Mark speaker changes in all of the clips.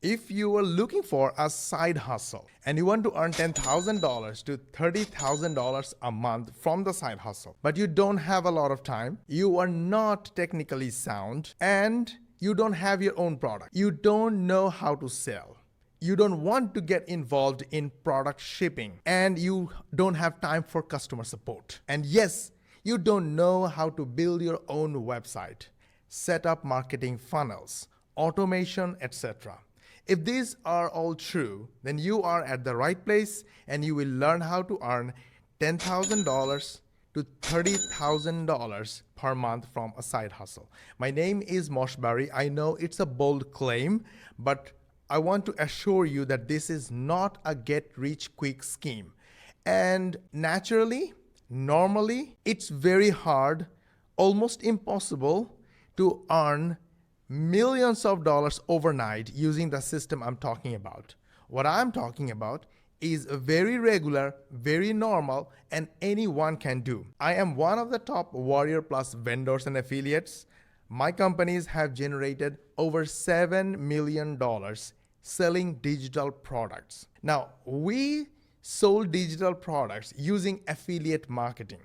Speaker 1: If you are looking for a side hustle and you want to earn $10,000 to $30,000 a month from the side hustle, but you don't have a lot of time, you are not technically sound, and you don't have your own product, you don't know how to sell, you don't want to get involved in product shipping, and you don't have time for customer support, and yes, you don't know how to build your own website, set up marketing funnels, automation, etc. If these are all true, then you are at the right place and you will learn how to earn $10,000 to $30,000 per month from a side hustle. My name is Mosh Bari. I know it's a bold claim, but I want to assure you that this is not a get-rich-quick scheme. And normally, it's very hard, almost impossible to earn millions of dollars overnight using the system I'm talking about. What I'm talking about is very regular, very normal, and anyone can do. I am one of the top Warrior Plus vendors and affiliates. My companies have generated over $7 million selling digital products. Now, we sold digital products using affiliate marketing.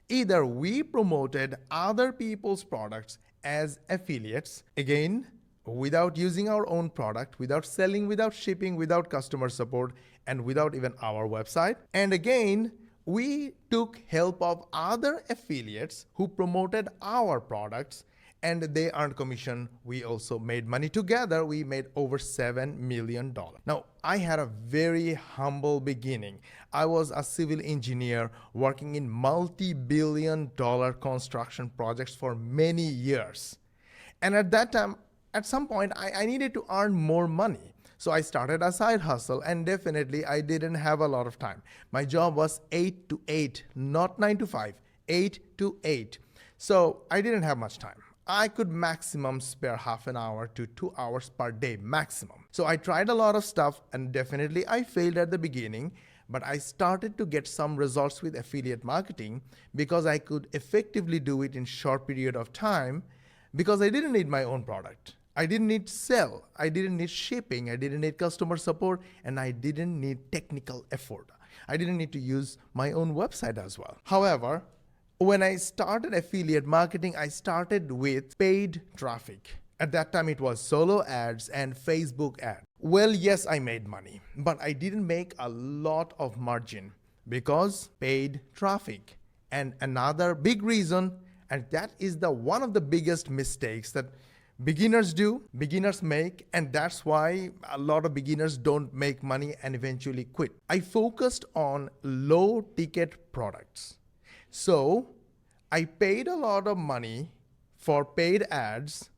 Speaker 1: Either we promoted other people's products as affiliates, again, without using our own product, without selling, without shipping, without customer support, and without even our website. And again, we took help of other affiliates who promoted our products, and they earned commission. We also made money together. We made over $7 million. Now, I had a very humble beginning. I was a civil engineer working in multi-billion-dollar construction projects for many years. And at that time, at some point, I needed to earn more money. So I started a side hustle, and definitely I didn't have a lot of time. My job was 8 to 8, not 9 to 5, 8 to 8. So I didn't have much time. I could maximum spare half an hour to 2 hours per day maximum. So I tried a lot of stuff, and definitely I failed at the beginning, but I started to get some results with affiliate marketing because I could effectively do it in short period of time because I didn't need my own product. I didn't need to sell, I didn't need shipping, I didn't need customer support, and I didn't need technical effort. I didn't need to use my own website as well. However, when I started affiliate marketing, I started with paid traffic. At that time, it was solo ads and Facebook ads. Well, yes, I made money, but I didn't make a lot of margin because paid traffic. And another big reason, and that is one of the biggest mistakes that beginners make, and that's why a lot of beginners don't make money and eventually quit. I focused on low ticket products. So I paid a lot of money for paid ads,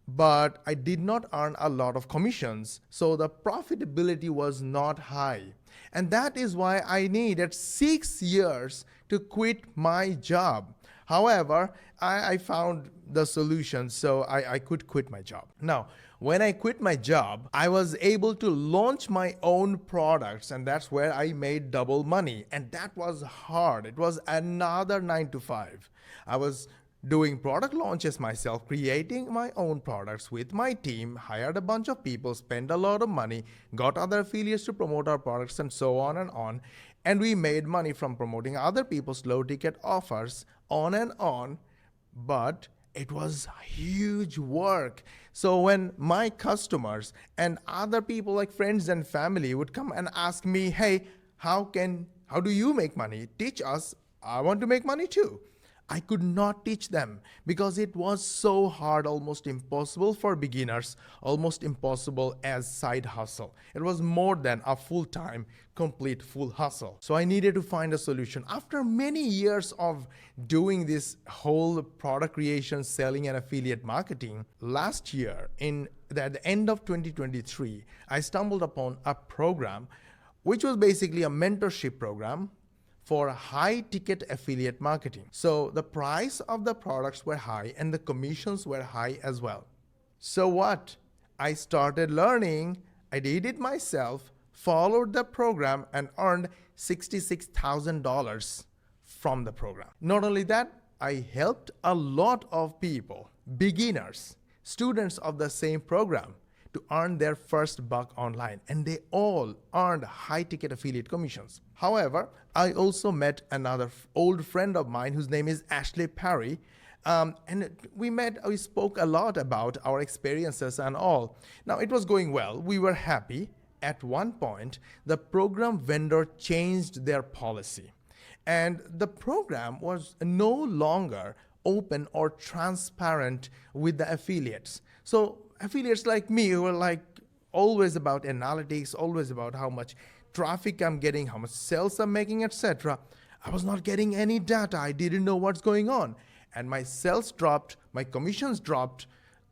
Speaker 1: but I did not earn a lot of commissions. So the profitability was not high. And that is why I needed 6 years to quit my job. However, I found the solution, so I could quit my job. Now, when I quit my job, I was able to launch my own products, and that's where I made double money. And that was hard. It was another 9 to 5. I was doing product launches myself, creating my own products with my team, hired a bunch of people, spent a lot of money, got other affiliates to promote our products, and so on and on. And we made money from promoting other people's low ticket offers, on and on. But it was huge work. So when my customers and other people like friends and family would come and ask me, hey, how do you make money? Teach us. I want to make money too. I could not teach them because it was so hard, almost impossible for beginners, almost impossible as side hustle. It was more than a full-time, complete full hustle. So I needed to find a solution. After many years of doing this whole product creation, selling, and affiliate marketing, last year, at the end of 2023, I stumbled upon a program which was basically a mentorship program for high ticket affiliate marketing. So the price of the products were high and the commissions were high as well. So what? I started learning, I did it myself, followed the program, and earned $66,000 from the program. Not only that, I helped a lot of people, beginners, students of the same program, to earn their first buck online, and they all earned high ticket affiliate commissions. However, I also met another old friend of mine whose name is Ashley Perry. And we spoke a lot about our experiences and all. Now, it was going well. We were happy. At one point, the program vendor changed their policy, and the program was no longer open or transparent with the affiliates. So affiliates like me who were like always about analytics, always about how much traffic I'm getting, how much sales I'm making, etc. I was not getting any data. I didn't know what's going on. And my sales dropped, my commissions dropped.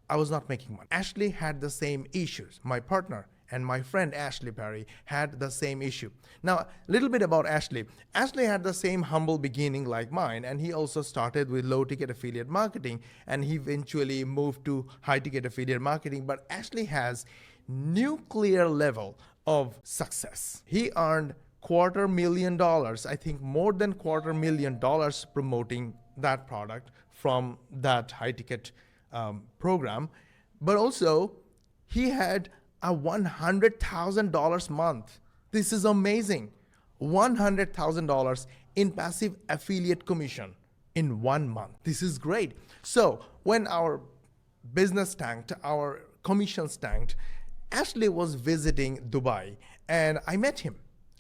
Speaker 1: I was not making money. Ashley had the same issues. My partner and my friend Ashley Perry had the same issue. Now, a little bit about Ashley. Ashley had the same humble beginning like mine, and he also started with low ticket affiliate marketing, and he eventually moved to high ticket affiliate marketing. But Ashley has nuclear level of success. He earned $250,000, I think more than $250,000 promoting that product from that high ticket program. But also, he had a $100,000 month. This is amazing. $100,000 in passive affiliate commission in 1 month. This is great. So when our business tanked, our commissions tanked, Ashley was visiting Dubai and I met him.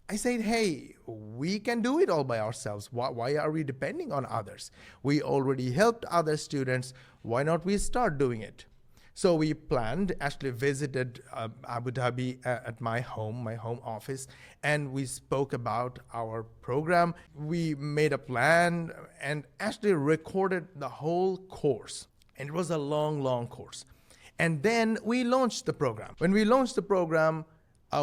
Speaker 1: I said, hey, we can do it all by ourselves. Why are we depending on others? We already helped other students. Why not we start doing it? So we planned, Ashley visited Abu Dhabi at my home office, and we spoke about our program. We made a plan, and Ashley recorded the whole course. And it was a long, long course. And then we launched the program. When we launched the program,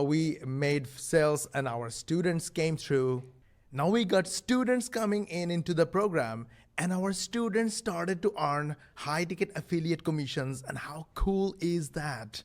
Speaker 1: we made sales and our students came through. Now we got students coming into the program, and our students started to earn high ticket affiliate commissions. And how cool is that?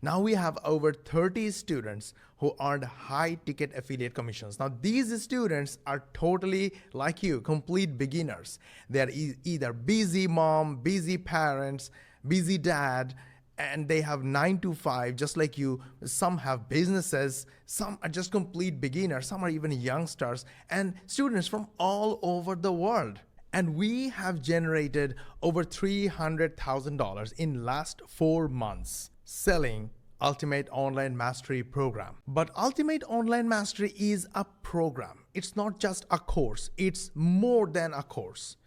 Speaker 1: Now we have over 30 students who earned high ticket affiliate commissions. Now these students are totally like you, complete beginners. They're either busy mom, busy parents, busy dad, and they have 9 to 5 just like you. Some have businesses, some are just complete beginners, some are even youngsters, and students from all over the world. And we have generated over $300,000 in last 4 months selling Ultimate Online Mastery program. But Ultimate Online Mastery is a program. It's not just a course. It's more than a course.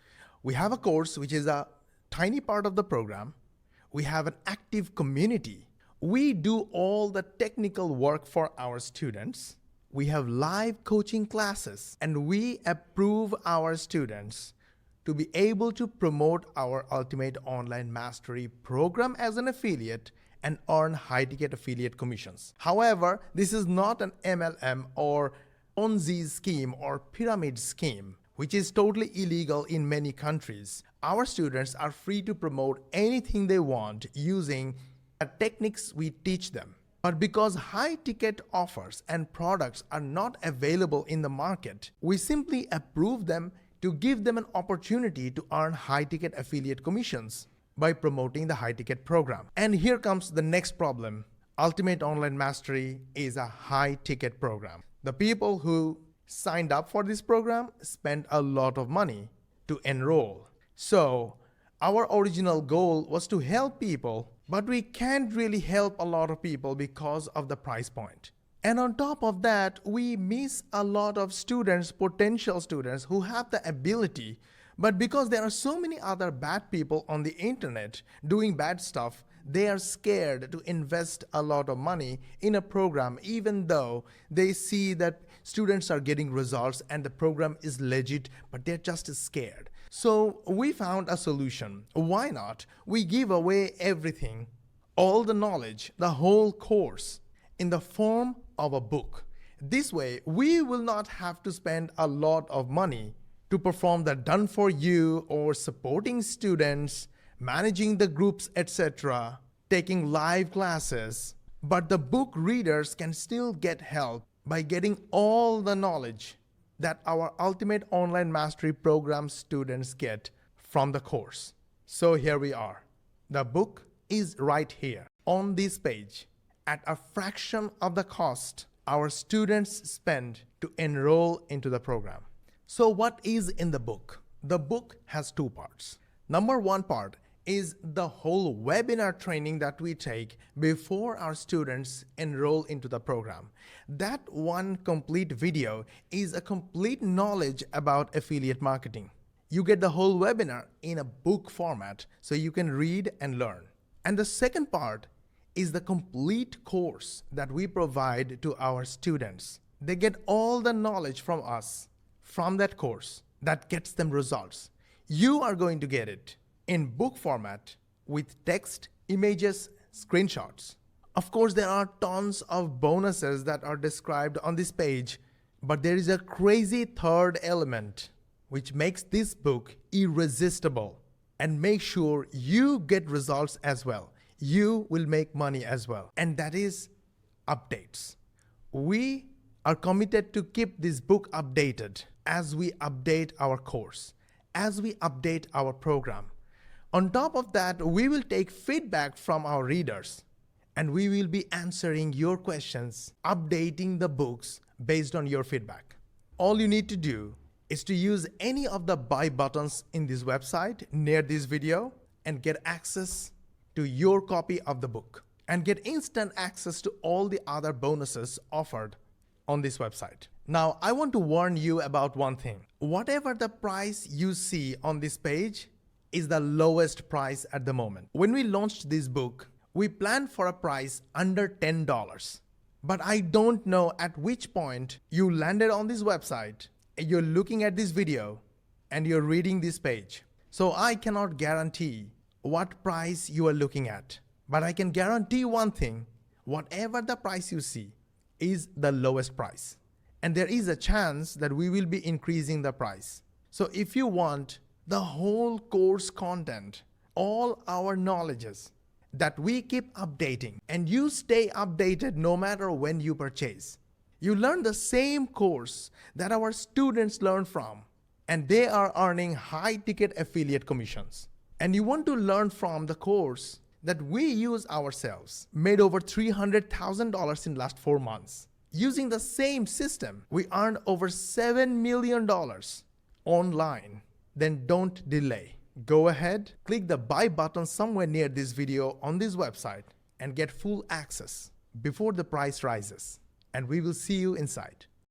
Speaker 1: We have a course which is a tiny part of the program. We have an active community. We do all the technical work for our students. We have live coaching classes, and we approve our students to be able to promote our Ultimate Online Mastery program as an affiliate and earn high ticket affiliate commissions. However, this is not an MLM or Ponzi scheme or pyramid scheme, which is totally illegal in many countries. Our students are free to promote anything they want using the techniques we teach them. But because high ticket offers and products are not available in the market, we simply approve them to give them an opportunity to earn high ticket affiliate commissions by promoting the high ticket program. And here comes the next problem. Ultimate Online Mastery is a high ticket program. The people who signed up for this program spent a lot of money to enroll. So our original goal was to help people, but we can't really help a lot of people because of the price point. And on top of that, we miss a lot of students, potential students who have the ability, but because there are so many other bad people on the internet doing bad stuff, they are scared to invest a lot of money in a program, even though they see that students are getting results and the program is legit, but they're just scared. So we found a solution. Why not? We give away everything, all the knowledge, the whole course, in the form of a book. This way, we will not have to spend a lot of money to perform the done for you or supporting students, managing the groups, etc., taking live classes. But the book readers can still get help by getting all the knowledge that our Ultimate Online Mastery program students get from the course. So here we are. The book is right here. on this page at a fraction of the cost our students spend to enroll into the program. So what is in the book? The book has two parts. Number one part is the whole webinar training that we take before our students enroll into the program. That one complete video is a complete knowledge about affiliate marketing. You get the whole webinar in a book format so you can read and learn. And the second part is the complete course that we provide to our students. They get all the knowledge from us, from that course, that gets them results. You are going to get it in book format with text, images, screenshots. Of course, there are tons of bonuses that are described on this page, but there is a crazy third element which makes this book irresistible and make sure you get results as well. You will make money as well. And that is updates. We are committed to keep this book updated as we update our course, as we update our program. On top of that, we will take feedback from our readers and we will be answering your questions, updating the books based on your feedback. All you need to do is to use any of the buy buttons in this website near this video and get access to your copy of the book and get instant access to all the other bonuses offered on this website. Now, I want to warn you about one thing. Whatever the price you see on this page is the lowest price at the moment. When we launched this book, we planned for a price under $10. But I don't know at which point you landed on this website, you're looking at this video, and you're reading this page. So I cannot guarantee what price you are looking at. But I can guarantee one thing, whatever the price you see is the lowest price. And there is a chance that we will be increasing the price. So if you want the whole course content, all our knowledges that we keep updating, and you stay updated no matter when you purchase. You learn the same course that our students learn from, and they are earning high ticket affiliate commissions. And you want to learn from the course that we use ourselves, made over $300,000 in last 4 months. Using the same system, we earned over $7 million online. Then don't delay. Go ahead, click the buy button somewhere near this video on this website and get full access before the price rises. And we will see you inside.